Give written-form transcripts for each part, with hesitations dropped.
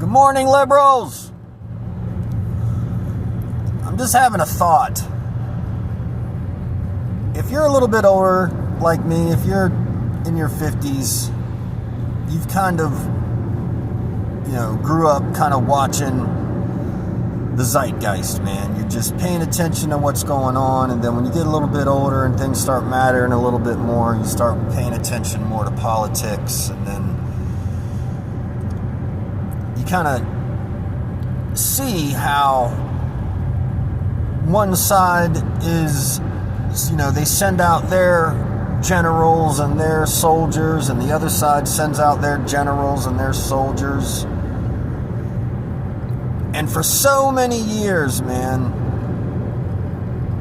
Good morning, liberals. I'm just having a thought. If you're a little bit older like me, if you're in your 50s, you've kind of, grew up kind of watching the zeitgeist, man. You're just paying attention to what's going on, and then when you get a little bit older and things start mattering a little bit more, you start paying attention more to politics, and then you kind of see how one side is, they send out their generals and their soldiers, and the other side sends out their generals and their soldiers. And for so many years, man,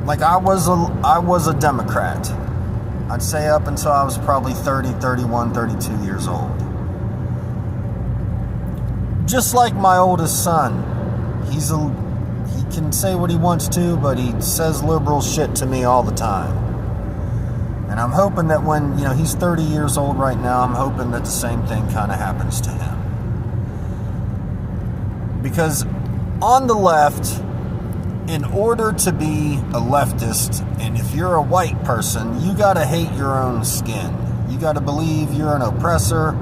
like I was a Democrat. I'd say up until I was probably 30, 31, 32 years old. Just like my oldest son, he can say what he wants to, but he says liberal shit to me all the time. And I'm hoping that when, he's 30 years old right now, I'm hoping that the same thing kind of happens to him. Because on the left, in order to be a leftist, and if you're a white person, you gotta hate your own skin. You gotta believe you're an oppressor.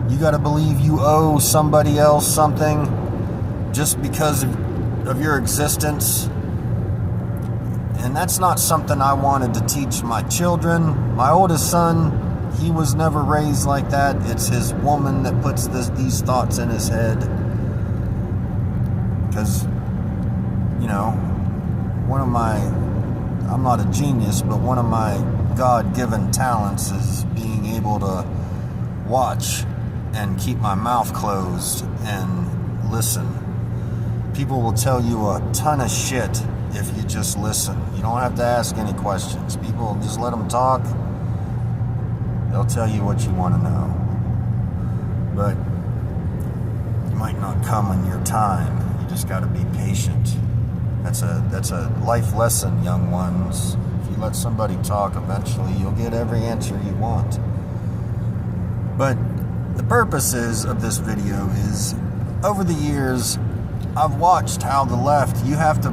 You gotta believe you owe somebody else something just because of your existence. And that's not something I wanted to teach my children. My oldest son, he was never raised like that. It's his woman that puts these thoughts in his head. Because, I'm not a genius, but one of my God-given talents is being able to watch and keep my mouth closed and listen. People will tell you a ton of shit if you just listen. You don't have to ask any questions. People, just let them talk. They'll tell you what you want to know. But it might not come in your time. You just got to be patient. That's a life lesson, young ones. If you let somebody talk, eventually you'll get every answer you want. But the purposes of this video is, over the years, I've watched how the left, you have to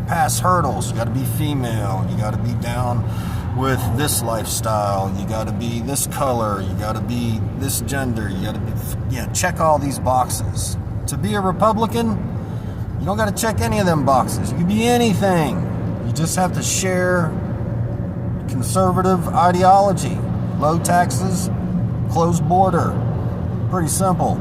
pass hurdles. You got to be female. You got to be down with this lifestyle. You got to be this color. You got to be this gender. You got to be, check all these boxes. To be a Republican, you don't got to check any of them boxes. You can be anything. You just have to share conservative ideology. Low taxes, closed border. Pretty simple.